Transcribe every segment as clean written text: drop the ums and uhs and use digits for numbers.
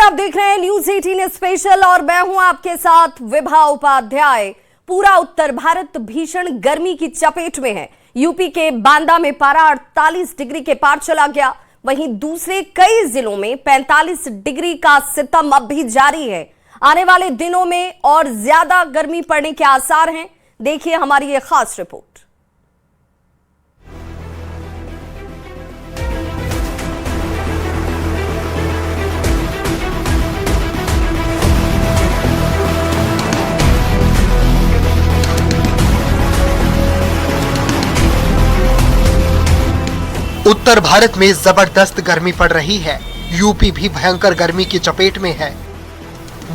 नमस्कार, आप देख रहे हैं न्यूज 18 स्पेशल और मैं हूं आपके साथ विभा उपाध्याय। पूरा उत्तर भारत भीषण गर्मी की चपेट में है। यूपी के बांदा में पारा 48 डिग्री के पार चला गया। वहीं दूसरे कई जिलों में 45 डिग्री का सितम अब भी जारी है। आने वाले दिनों में और ज्यादा गर्मी पड़ने के आसार हैं। देखिए हमारी ये खास रिपोर्ट। उत्तर भारत में जबरदस्त गर्मी पड़ रही है। यूपी भी भयंकर गर्मी की चपेट में है।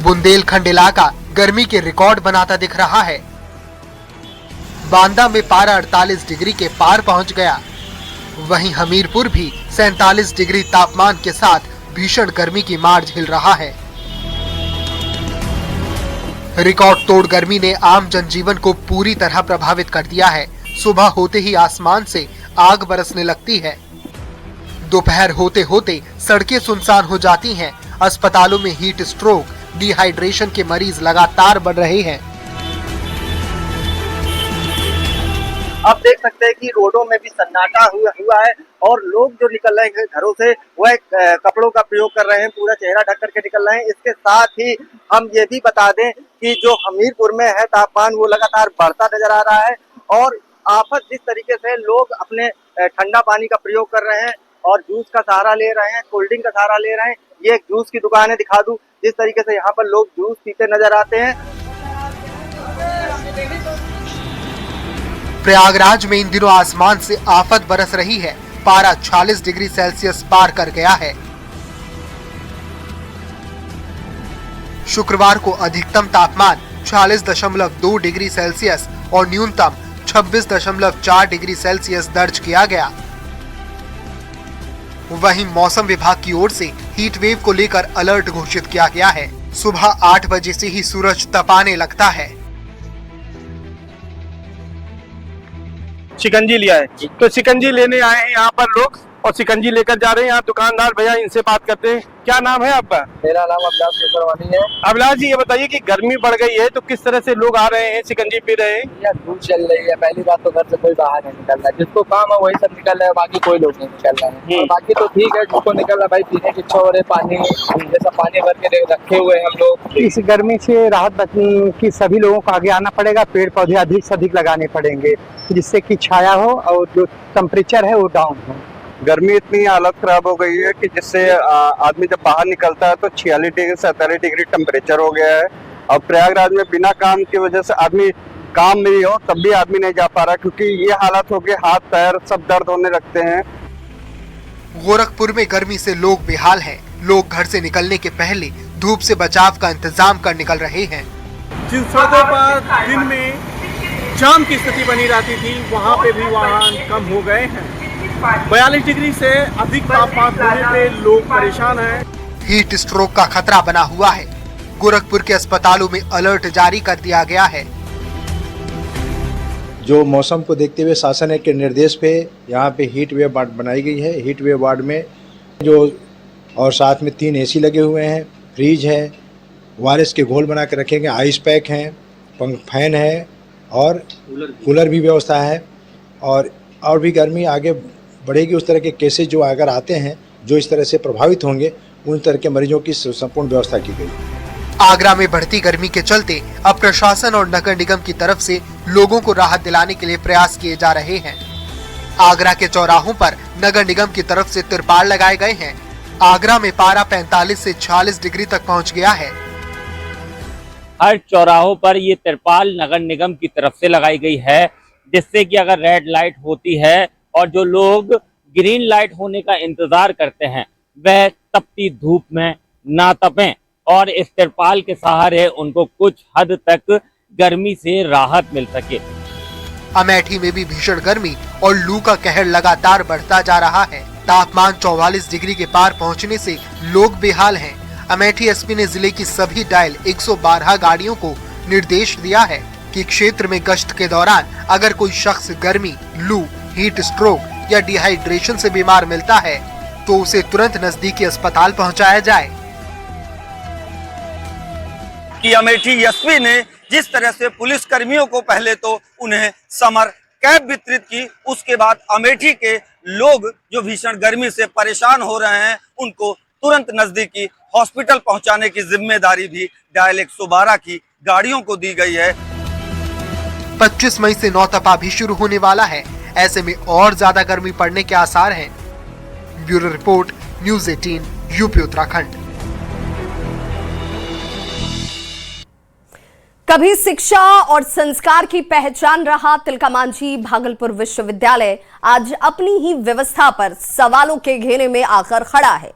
बुंदेलखंड इलाका गर्मी के रिकॉर्ड बनाता दिख रहा है। बांदा में पारा 48 डिग्री के पार पहुंच गया। वहीं हमीरपुर भी 47 डिग्री तापमान के साथ भीषण गर्मी की मार झेल रहा है। रिकॉर्ड तोड़ गर्मी ने आम जनजीवन को पूरी तरह प्रभावित कर दिया है। सुबह होते ही आसमान से आग बरसने लगती है। दोपहर होते होते सड़कें सुनसान हो जाती हैं। अस्पतालों में हीट स्ट्रोक, डिहाइड्रेशन के मरीज लगातार बढ़ रहे हैं। आप देख सकते हैं कि रोडों में भी सन्नाटा हुआ है और लोग जो निकल रहे हैं घरों से वह कपड़ों का प्रयोग कर रहे हैं, पूरा चेहरा ढक करके निकल रहे हैं। इसके साथ ही हम ये भी बता दें कि जो हमीरपुर में है तापमान वो लगातार बढ़ता नजर आ रहा है और आफत जिस तरीके से लोग अपने ठंडा पानी का प्रयोग कर रहे हैं और जूस का सहारा ले रहे हैं, कोल्ड ड्रिंक का सहारा ले रहे हैं। ये एक जूस की दुकान है, दिखा दूं जिस तरीके से यहाँ पर लोग जूस पीते नजर आते हैं। प्रयागराज में इन दिनों आसमान से आफत बरस रही है। पारा 46 डिग्री सेल्सियस पार कर गया है। शुक्रवार को अधिकतम तापमान 46.2 डिग्री सेल्सियस और न्यूनतम 26.4 डिग्री सेल्सियस दर्ज किया गया। वहीं मौसम विभाग की ओर से हीट वेव को लेकर अलर्ट घोषित किया गया है। सुबह 8 बजे से ही सूरज तपाने लगता है। शिकंजी लिया है तो शिकंजी लेने आए हैं यहाँ पर लोग और शिकंजी लेकर जा रहे हैं। यहाँ दुकानदार भैया, इनसे बात करते हैं। क्या नाम है आपका? मेरा नाम अभिलाष केसरवानी है। अभिलाष जी, ये बताइए कि गर्मी बढ़ गई है तो किस तरह से लोग आ रहे हैं, शिकंजी पी रहे हैं? या धूप चल रही है। पहली बात तो घर से कोई बाहर नहीं निकल रहा है। जिसको काम है वही सब निकल रहा है, बाकी कोई लोग नहीं निकल रहे हैं। बाकी तो ठीक है, जिसको निकल रहा है भाई पीने की इच्छा हो रही है। पानी जैसा पानी भर के रखे हुए हैं हम लोग। इस गर्मी से राहत बचने की सभी लोगों को आगे आना पड़ेगा। पेड़ पौधे अधिक से अधिक लगाने पड़ेंगे जिससे कि छाया हो और जो टेम्परेचर है वो डाउन हो। गर्मी इतनी हालत खराब हो गई है कि जिससे आदमी जब बाहर निकलता है तो 46 डिग्री 47 डिग्री टेम्परेचर हो गया है। और प्रयागराज में बिना काम की वजह से आदमी काम में ही हो तब भी आदमी नहीं जा पा रहा, क्योंकि ये हालत हो गई, हाथ पैर सब दर्द होने लगते हैं। गोरखपुर में गर्मी से लोग बेहाल हैं। लोग घर से निकलने के पहले धूप से बचाव का इंतजाम कर निकल रहे हैं। जिन सड़कों पर दिन में जाम की स्थिति बनी रहती थी वहाँ पे भी वाहन कम हो गए हैं। 42 डिग्री से अधिक तापमान होने पे लोग परेशान हैं। हीट स्ट्रोक का खतरा बना हुआ है। गोरखपुर के अस्पतालों में अलर्ट जारी कर दिया गया है। जो मौसम को देखते हुए शासन के निर्देश पे यहाँ पे हीट वेव वार्ड बनाई गई है। हीट वेव वार्ड में जो और साथ में 3 AC लगे हुए हैं, फ्रिज है, ORS के घोल बना के रखे गए, आइस पैक हैं, फैन है और कूलर भी व्यवस्था है। और भी गर्मी आगे बढ़ेगी। उस तरह के केसेस जो अगर आते हैं जो इस तरह से प्रभावित होंगे उन तरह के मरीजों की संपूर्ण व्यवस्था की गई। आगरा में बढ़ती गर्मी के चलते अब प्रशासन और नगर निगम की तरफ से लोगों को राहत दिलाने के लिए प्रयास किए जा रहे हैं। आगरा के चौराहों पर नगर निगम की तरफ से तिरपाल लगाए गए हैं। आगरा में पारा 45 से 46 डिग्री तक पहुंच गया है। हर चौराहों पर ये तिरपाल नगर निगम की तरफ से लगाई गई है, जिससे कि अगर रेड लाइट होती है और जो लोग ग्रीन लाइट होने का इंतजार करते हैं वह तपती धूप में ना तपें और इस तिरपाल के सहारे उनको कुछ हद तक गर्मी से राहत मिल सके। अमेठी में भी भीषण गर्मी और लू का कहर लगातार बढ़ता जा रहा है। तापमान 44 डिग्री के पार पहुंचने से लोग बेहाल हैं। अमेठी एसपी ने जिले की सभी डायल 112 गाड़ियों को निर्देश दिया है कि क्षेत्र में गश्त के दौरान अगर कोई शख्स गर्मी, लू, हीट स्ट्रोक या डिहाइड्रेशन से बीमार मिलता है तो उसे तुरंत नजदीकी अस्पताल पहुंचाया जाए। कि अमेठी एसपी ने जिस तरह से पुलिस कर्मियों को पहले तो उन्हें समर कैप वितरित की, उसके बाद अमेठी के लोग जो भीषण गर्मी से परेशान हो रहे हैं उनको तुरंत नजदीकी हॉस्पिटल पहुंचाने की जिम्मेदारी भी डायल 112 की गाड़ियों को दी गई है। 25 मई से नौतपा भी शुरू होने वाला है, ऐसे में और ज्यादा गर्मी पड़ने के आसार हैं। Bureau report, news 18, UP Uttarakhand. कभी शिक्षा और संस्कार की पहचान रहा तिलकामांझी भागलपुर विश्वविद्यालय आज अपनी ही व्यवस्था पर सवालों के घेरे में आकर खड़ा है।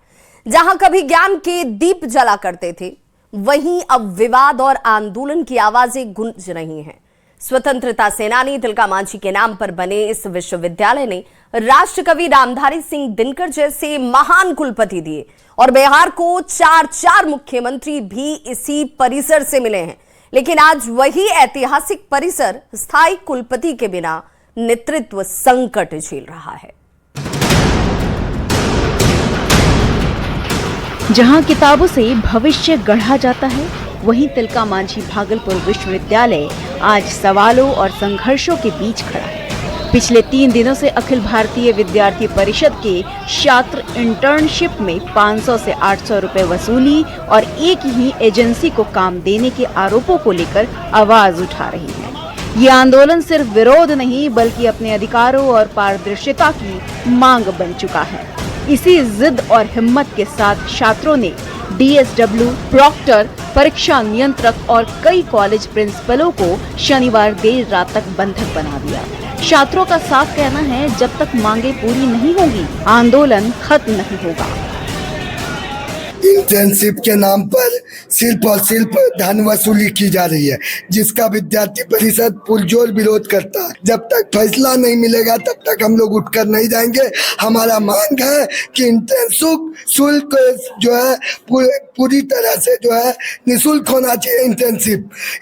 जहां कभी ज्ञान के दीप जला करते थे, वहीं अब विवाद और आंदोलन की आवाजें गूंज रही हैं। स्वतंत्रता सेनानी तिलकामांझी के नाम पर बने इस विश्वविद्यालय ने राष्ट्रकवि रामधारी सिंह दिनकर जैसे महान कुलपति दिए और बिहार को 4 मुख्यमंत्री भी इसी परिसर से मिले हैं। लेकिन आज वही ऐतिहासिक परिसर स्थायी कुलपति के बिना नेतृत्व संकट झेल रहा है। जहां किताबों से भविष्य गढ़ा जाता है, वहीं तिलकामांझी भागलपुर विश्वविद्यालय आज सवालों और संघर्षों के बीच खड़ा है। पिछले 3 दिनों से अखिल भारतीय विद्यार्थी परिषद के छात्र इंटर्नशिप में 500 से 800 रुपए वसूली और एक ही एजेंसी को काम देने के आरोपों को लेकर आवाज उठा रही है। ये आंदोलन सिर्फ विरोध नहीं बल्कि अपने अधिकारों और पारदर्शिता की मांग बन चुका है। इसी जिद और हिम्मत के साथ छात्रों ने DSW, प्रॉक्टर, परीक्षा नियंत्रक और कई कॉलेज प्रिंसिपलों को शनिवार देर रात तक बंधक बना दिया। छात्रों का साफ कहना है, जब तक मांगे पूरी नहीं होगी, आंदोलन खत्म नहीं होगा। इंटर्नशिप के नाम पर सिर्फ और सिर्फ धन वसूली की जा रही है, जिसका विद्यार्थी परिषद पुरजोर विरोध करता है। जब तक फैसला नहीं मिलेगा तब तक हम लोग उठकर नहीं जाएंगे। हमारा मांग है कि इंटर्नशिप शुल्क जो है पूरी तरह से जो है निःशुल्क होना चाहिए।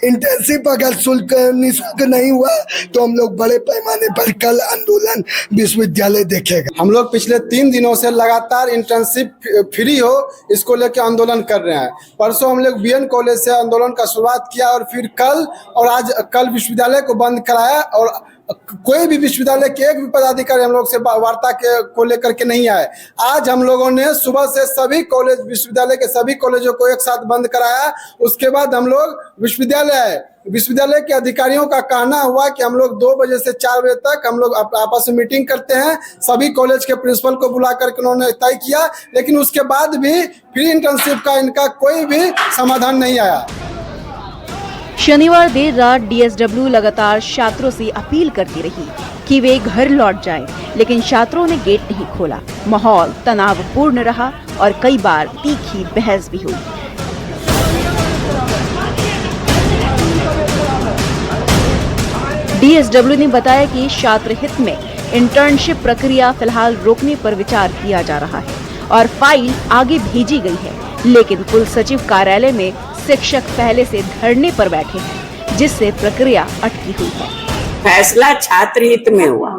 इंटर्नशिप अगर शुल्क निःशुल्क नहीं हुआ तो हम लोग बड़े पैमाने पर कल आंदोलन विश्वविद्यालय देखेगा। हम लोग पिछले 3 दिनों से लगातार इंटर्नशिप फ्री हो इसको लेकर आंदोलन कर रहे हैं। परसों हम लोग BN कॉलेज से आंदोलन का शुरुआत किया और फिर कल विश्वविद्यालय को बंद कराया और कोई भी विश्वविद्यालय के एक भी पदाधिकारी हम लोग से वार्ता को लेकर के नहीं आए। आज हम लोगों ने सुबह से सभी कॉलेज विश्वविद्यालय के सभी कॉलेजों को एक साथ बंद कराया। उसके बाद हम लोग विश्वविद्यालय के अधिकारियों का कहना हुआ कि हम लोग 2 बजे से 4 बजे तक हम लोग आपस में मीटिंग करते हैं। सभी कॉलेज के प्रिंसिपल को बुला करके उन्होंने तय किया, लेकिन उसके बाद भी फ्री इंटर्नशिप का इनका कोई भी समाधान नहीं आया। शनिवार देर रात DSW लगातार छात्रों से अपील करती रही कि वे घर लौट जाएं, लेकिन छात्रों ने गेट नहीं खोला। माहौल तनावपूर्ण रहा और कई बार तीखी बहस भी हुई। DSW ने बताया कि छात्र हित में इंटर्नशिप प्रक्रिया फिलहाल रोकने पर विचार किया जा रहा है और फाइल आगे भेजी गई है, लेकिन कुल सचिव कार्यालय में शिक्षक पहले से धरने पर बैठे हैं, जिससे प्रक्रिया अटकी हुई है। फैसला छात्र हित में हुआ।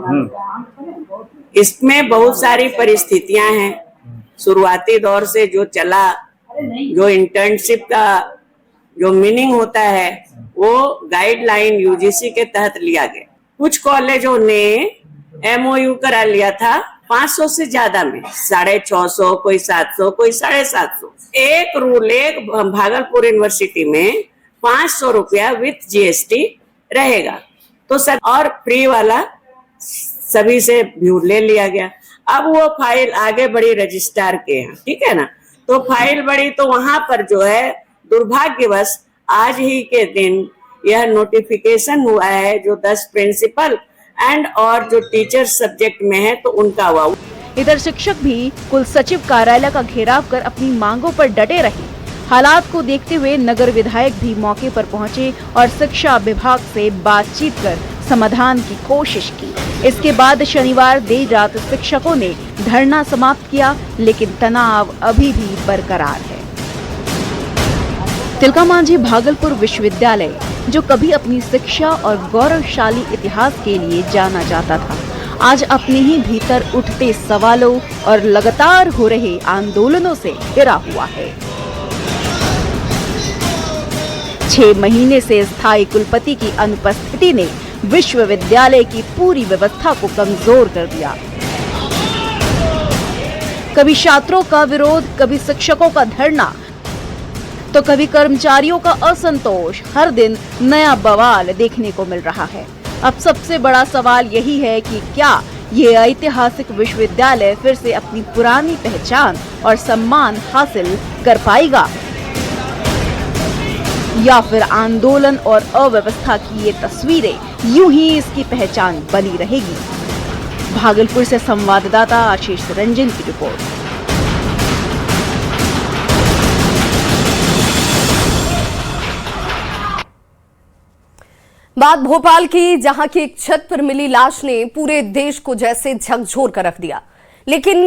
इसमें बहुत सारी परिस्थितियां हैं। शुरुआती दौर से जो चला, जो इंटर्नशिप का जो मीनिंग होता है वो गाइडलाइन UGC के तहत लिया गया। कुछ कॉलेजों ने MOU करा लिया था 500 से ज्यादा में, 650, कोई 700, कोई 750। एक रूल भागलपुर यूनिवर्सिटी में 500 रुपया विथ GST रहेगा, तो सब और फ्री वाला सभी से व्यू ले लिया गया। अब वो फाइल आगे बढ़ी रजिस्ट्रार के यहाँ, ठीक है ना, तो फाइल बढ़ी तो वहां पर जो है दुर्भाग्यवश आज ही के दिन यह नोटिफिकेशन हुआ है जो 10 प्रिंसिपल एंड और जो टीचर सब्जेक्ट में है तो उनका हुआ। इधर शिक्षक भी कुल सचिव कार्यालय का घेराव कर अपनी मांगों पर डटे रहे। हालात को देखते हुए नगर विधायक भी मौके पर पहुंचे और शिक्षा विभाग से बातचीत कर समाधान की कोशिश की। इसके बाद शनिवार देर रात शिक्षकों ने धरना समाप्त किया, लेकिन तनाव अभी भी बरकरार है। तिलकामांझी भागलपुर विश्वविद्यालय, जो कभी अपनी शिक्षा और गौरवशाली इतिहास के लिए जाना जाता था, आज अपने ही भीतर उठते सवालों और लगातार हो रहे आंदोलनों से घिरा हुआ है। 6 महीने से स्थायी कुलपति की अनुपस्थिति ने विश्वविद्यालय की पूरी व्यवस्था को कमजोर कर दिया। कभी छात्रों का विरोध, कभी शिक्षकों का धरना, तो कभी कर्मचारियों का असंतोष। हर दिन नया बवाल देखने को मिल रहा है। अब सबसे बड़ा सवाल यही है कि क्या ये ऐतिहासिक विश्वविद्यालय फिर से अपनी पुरानी पहचान और सम्मान हासिल कर पाएगा, या फिर आंदोलन और अव्यवस्था की ये तस्वीरें यूं ही इसकी पहचान बनी रहेगी। भागलपुर से संवाददाता आशीष रंजन की रिपोर्ट। बात भोपाल की, जहां की एक छत पर मिली लाश ने पूरे देश को जैसे झकझोर कर रख दिया। लेकिन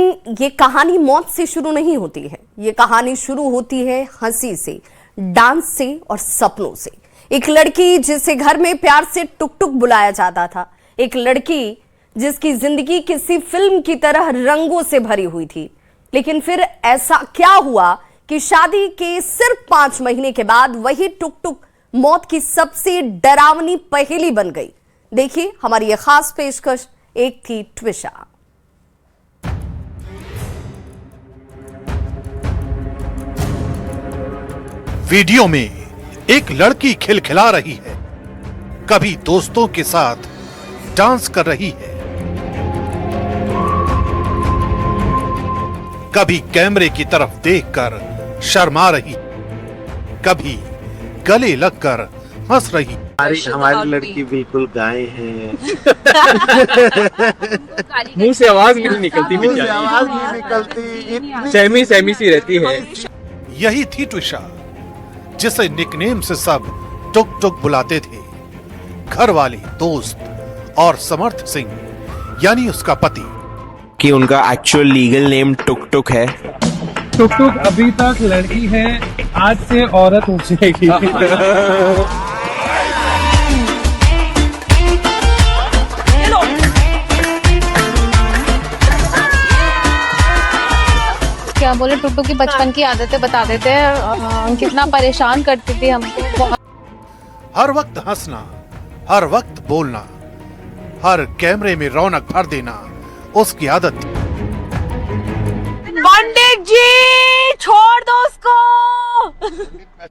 ये कहानी मौत से शुरू नहीं होती है, ये कहानी शुरू होती है हंसी से, डांस से और सपनों से। एक लड़की जिसे घर में प्यार से टुक टुक बुलाया जाता था, एक लड़की जिसकी जिंदगी किसी फिल्म की तरह रंगों से भरी हुई थी। लेकिन फिर ऐसा क्या हुआ कि शादी के सिर्फ 5 महीने के बाद वही टुक टुक मौत की सबसे डरावनी पहेली बन गई। देखिए हमारी यह खास पेशकश, एक थी ट्विशा। वीडियो में एक लड़की खिलखिला रही है, कभी दोस्तों के साथ डांस कर रही है, कभी कैमरे की तरफ देखकर शर्मा रही, कभी गले लगकर हंस रही। हमारी लड़की बिल्कुल गाय है। मुंह से आवाज नहीं निकलती, आवाज नहीं निकलती, सहमी सहमी सी रहती है। यही थी ट्विशा, जिसे निकनेम से सब टुक टुक बुलाते थे। घर वाले, दोस्त और समर्थ सिंह यानी उसका पति, कि उनका एक्चुअल लीगल नेम टुक टुक है। टुक टुक अभी तक लड़की है, आज से औरत हो जाएगी। क्या बोले, टुक टुक की बचपन की आदतें बता देते हैं, कितना परेशान करती थी हमको। हर वक्त हंसना, हर वक्त बोलना, हर कैमरे में रौनक भर देना उसकी आदत थी। पंडित जी छोड़ दो उसको।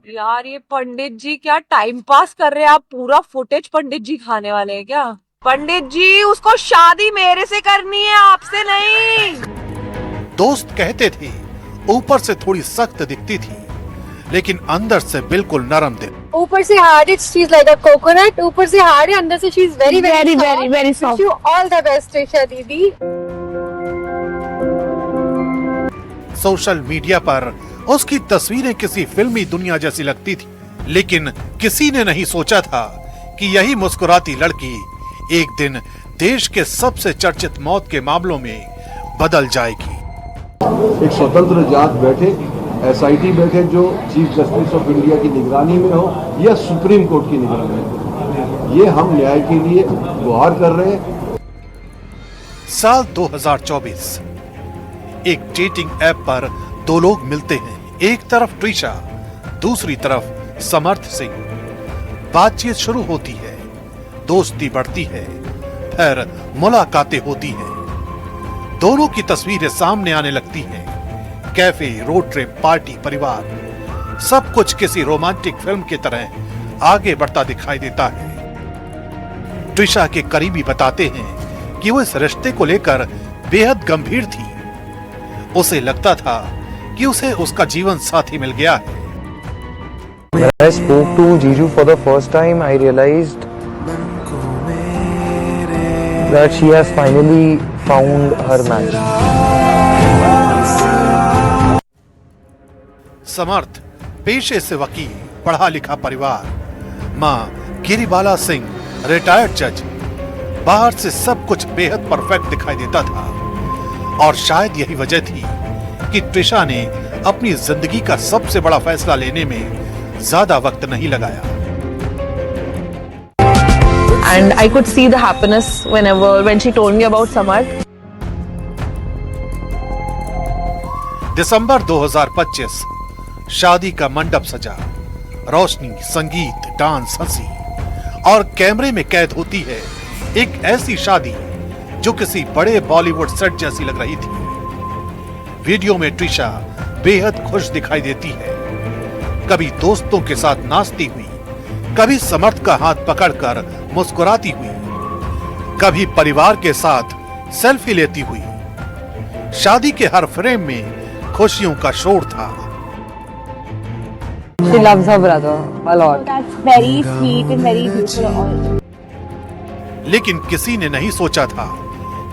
यार ये पंडित जी क्या टाइम पास कर रहे हैं आप, पूरा फुटेज पंडित जी खाने वाले हैं क्या? पंडित जी उसको शादी मेरे से करनी है, आपसे नहीं। दोस्त कहते थे ऊपर से थोड़ी सख्त दिखती थी, लेकिन अंदर से बिल्कुल नरम दिल। ऊपर से hard is she is like a coconut, ऊपर से हार्ड है, अंदर से she is very very very very soft. You all the best Twisha दीदी। सोशल मीडिया पर उसकी तस्वीरें किसी फिल्मी दुनिया जैसी लगती थी, लेकिन किसी ने नहीं सोचा था कि यही मुस्कुराती लड़की एक दिन देश के सबसे चर्चित मौत के मामलों में बदल जाएगी। एक स्वतंत्र जांच बैठे, SIT बैठे जो चीफ जस्टिस ऑफ इंडिया की निगरानी में हो या सुप्रीम कोर्ट की निगरानी में हो, ये हम न्याय के लिए गुहार कर रहे हैं। साल 2024, एक डेटिंग ऐप पर दो लोग मिलते हैं, एक तरफ ट्विशा, दूसरी तरफ समर्थ सिंह। बातचीत शुरू होती है, दोस्ती बढ़ती है, फिर मुलाकातें होती हैं। दोनों की तस्वीरें सामने आने लगती हैं। कैफे, रोड ट्रिप, पार्टी, परिवार, सब कुछ किसी रोमांटिक फिल्म की तरह आगे बढ़ता दिखाई देता है। ट्विशा के करीबी बताते हैं कि वो इस रिश्ते को लेकर बेहद गंभीर थी। उसे लगता था कि उसे उसका जीवन साथी मिल गया है। When I spoke to Jiju for the first time, I realized that she has finally found her match. समर्थ पेशे से वकील, पढ़ा लिखा परिवार, माँ गिरिबाला सिंह रिटायर्ड जज। बाहर से सब कुछ बेहद परफेक्ट दिखाई देता था, और शायद यही वजह थी कि ट्विशा ने अपनी जिंदगी का सबसे बड़ा फैसला लेने में ज्यादा वक्त नहीं लगाया। And I could see the happiness when she told me about Samarth. दिसंबर 2025, शादी का मंडप सजा रोशनी, संगीत, डांस, हंसी और कैमरे में कैद होती है एक ऐसी शादी जो किसी बड़े बॉलीवुड सेट जैसी लग रही थी। वीडियो में ट्रिशा बेहद खुश दिखाई देती है, कभी दोस्तों के साथ नाचती हुई, कभी समर्थ का हाथ पकड़कर मुस्कुराती हुई, कभी परिवार के साथ सेल्फी लेती हुई। शादी के हर फ्रेम में खुशियों का शोर था। She loves her brother a lot. That's very sweet and very beautiful. लेकिन किसी ने नहीं सोचा था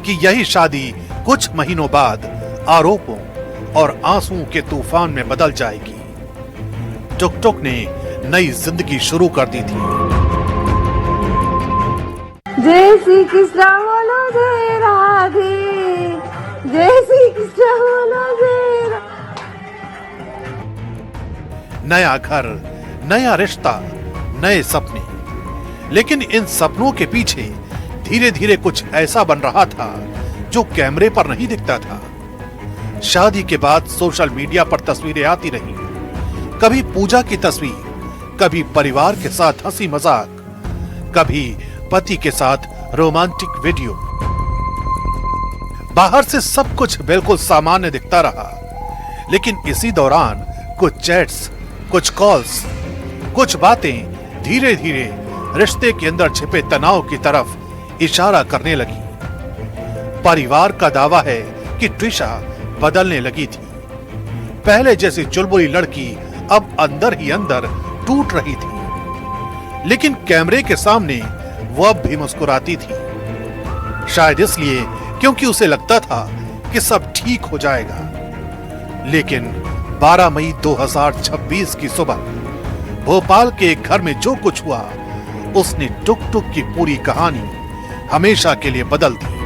कि यही शादी कुछ महीनों बाद आरोपों और आंसुओं के तूफान में बदल जाएगी। टुक टुक ने नई जिंदगी शुरू कर दी थी। जय श्री कृष्ण बोलो जय राधे, जय श्री कृष्ण बोलो जय राधे। नया घर, नया रिश्ता, नए सपने, लेकिन इन सपनों के पीछे धीरे धीरे कुछ ऐसा बन रहा था जो कैमरे पर नहीं दिखता था। शादी के बाद सोशल मीडिया पर तस्वीरें आती रही, कभी पूजा की तस्वीर, कभी परिवार के साथ हंसी मजाक, कभी पति के साथ रोमांटिक वीडियो। बाहर से सब कुछ बिल्कुल सामान्य दिखता रहा, लेकिन इसी दौरान कुछ चैट्स, कुछ कॉल्स, कुछ बातें धीरे धीरे रिश्ते के अंदर छिपे तनाव की तरफ इशारा करने लगी। परिवार का दावा है कि ट्रिशा बदलने लगी थी। पहले जैसी चुलबुली लड़की अब अंदर ही अंदर टूट रही थी, लेकिन कैमरे के सामने वो अब भी मुस्कुराती थी। शायद इसलिए क्योंकि उसे लगता था कि सब ठीक हो जाएगा। लेकिन 12 मई 2026 की सुबह भोपाल के एक घर में जो कुछ हुआ, उसने टुक टुक की पूरी कहानी हमेशा के लिए बदल दी।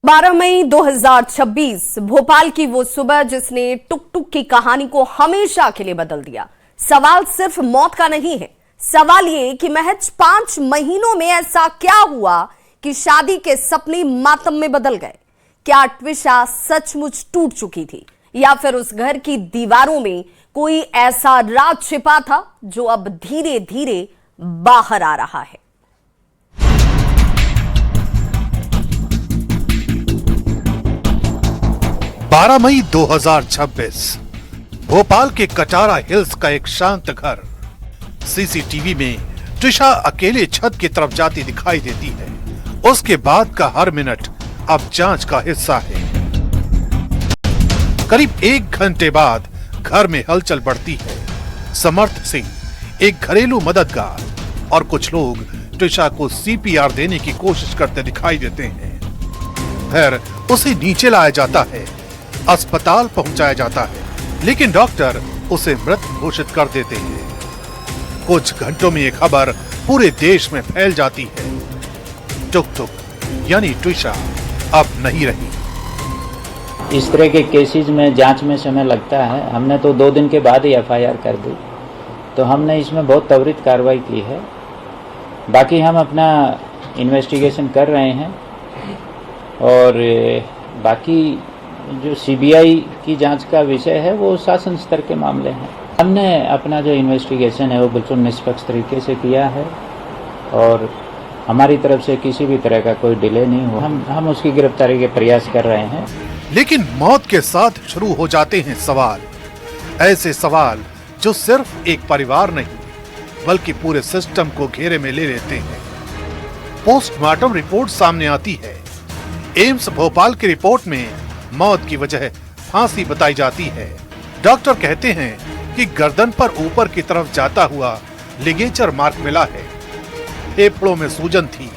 12 मई 2026 भोपाल की वो सुबह जिसने टुक टुक की कहानी को हमेशा के लिए बदल दिया। सवाल सिर्फ मौत का नहीं है, सवाल ये कि महज 5 महीनों में ऐसा क्या हुआ कि शादी के सपने मातम में बदल गए। क्या ट्रिशा सचमुच टूट चुकी थी, या फिर उस घर की दीवारों में कोई ऐसा राज छिपा था जो अब धीरे धीरे बाहर आ रहा है। बारह मई 2026 भोपाल के कटारा हिल्स का एक शांत घर। सीसीटीवी में ट्रिशा अकेले छत की तरफ जाती दिखाई देती है। उसके बाद का हर मिनट अब जांच का हिस्सा है। करीब 1 घंटे बाद घर में हलचल बढ़ती है। समर्थ सिंह, एक घरेलू मददगार, और कुछ लोग ट्रिशा को सीपीआर देने की कोशिश करते दिखाई देते हैं। फिर उसे नीचे लाया जाता है, अस्पताल पहुंचाया जाता है, लेकिन डॉक्टर उसे मृत घोषित कर देते हैं। कुछ घंटों में ये खबर पूरे देश में फैल जाती है। टुक टुक यानी ट्रिशा अब नहीं रही। इस तरह के केसेस में जांच में समय लगता है। हमने तो 2 दिन के बाद ही एफआईआर कर दी, तो हमने इसमें बहुत त्वरित कार्रवाई की है। बाकी हम अपना इन्वेस्टिगेशन कर रहे हैं, और बाकी जो सीबीआई की जांच का विषय है वो शासन स्तर के मामले हैं। हमने अपना जो इन्वेस्टिगेशन है वो बिल्कुल निष्पक्ष तरीके से किया है, और हमारी तरफ से किसी भी तरह का कोई डिले नहीं हुआ। हम उसकी गिरफ्तारी के प्रयास कर रहे हैं। लेकिन मौत के साथ शुरू हो जाते हैं सवाल, ऐसे सवाल जो सिर्फ एक परिवार नहीं बल्कि पूरे सिस्टम को घेरे में ले लेते हैं। पोस्टमार्टम रिपोर्ट सामने आती है। एम्स भोपाल की रिपोर्ट में मौत की वजह फांसी बताई जाती है। डॉक्टर कहते हैं कि गर्दन पर ऊपर की तरफ जाता हुआ लिगेचर मार्क मिला है। फेफड़ों में सूजन थी,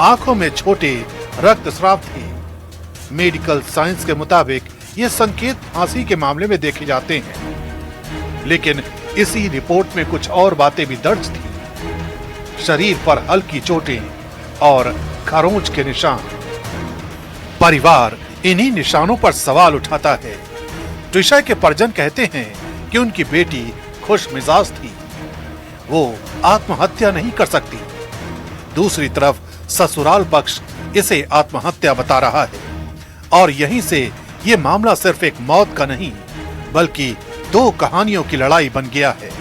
आंखों में छोटे रक्तस्राव थे। मेडिकल साइंस के मुताबिक ये संकेत फांसी के मामले में देखे जाते हैं, लेकिन इसी रिपोर्ट में कुछ और बातें भी दर्ज थी। शरीर पर हल्की चोटें और खरोंच के निशान। परिवार इन्हीं निशानों पर सवाल उठाता है। ट्रिशा के परिजन कहते हैं कि उनकी बेटी खुश मिजाज थी, वो आत्महत्या नहीं कर सकती। दूसरी तरफ ससुराल पक्ष इसे आत्महत्या बता रहा है, और यहीं से ये मामला सिर्फ एक मौत का नहीं बल्कि दो कहानियों की लड़ाई बन गया है।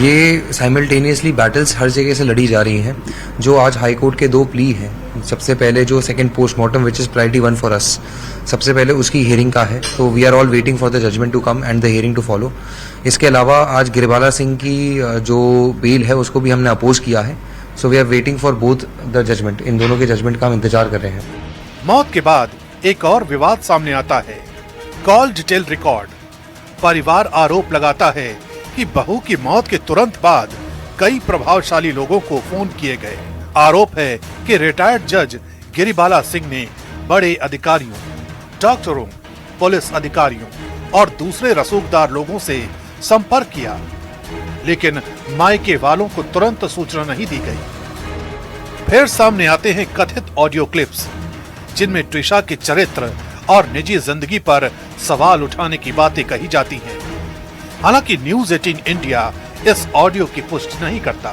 ये साइमल्टेनियसली बैटल्स हर जगह से लड़ी जा रही हैं। जो आज हाई कोर्ट के दो प्ली हैं, सबसे पहले जो second postmortem which is priority 1 for us, सबसे पहले उसकी हियरिंग का है, तो we are all waiting for the judgement to come and the hearing to follow. इसके अलावा आज गिरिबाला सिंह की जो बेल है उसको भी हमने अपोज किया है, so we are waiting for both the judgment. इन दोनों के जजमेंट का हम इंतजार कर रहे हैं। मौत के बाद एक और विवाद सामने आता है, कॉल डिटेल रिकॉर्ड। परिवार आरोप लगाता है कि बहू की मौत के तुरंत बाद कई प्रभावशाली लोगों को फोन किए गए। आरोप है कि रिटायर्ड जज गिरिबाला सिंह ने बड़े अधिकारियों, डॉक्टरों, पुलिस अधिकारियों और दूसरे रसूखदार लोगों से संपर्क किया, लेकिन मायके वालों को तुरंत सूचना नहीं दी गई। फिर सामने आते हैं कथित ऑडियो क्लिप्स, जिनमें ट्रिशा के चरित्र और निजी जिंदगी पर सवाल उठाने की बातें कही जाती हैं। हालांकि न्यूज़ 18 इंडिया इस ऑडियो की पुष्टि नहीं करता।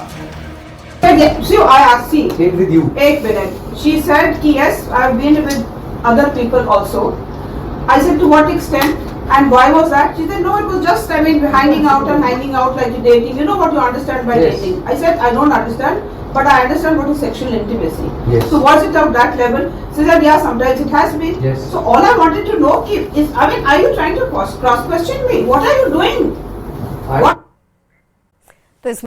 So I asked, see, with you. 1 minute. She said, yes, I've been with other people also. I said, to what extent? And why was that? She said, no, it was just, hanging out like dating. You know what you understand by dating? I said, I don't understand, but I understand what is sexual intimacy. Yes. So was it of that level? She said, yeah, sometimes it has been. Yes. So all I wanted to know is, are you trying to cross question me? What are you doing? What?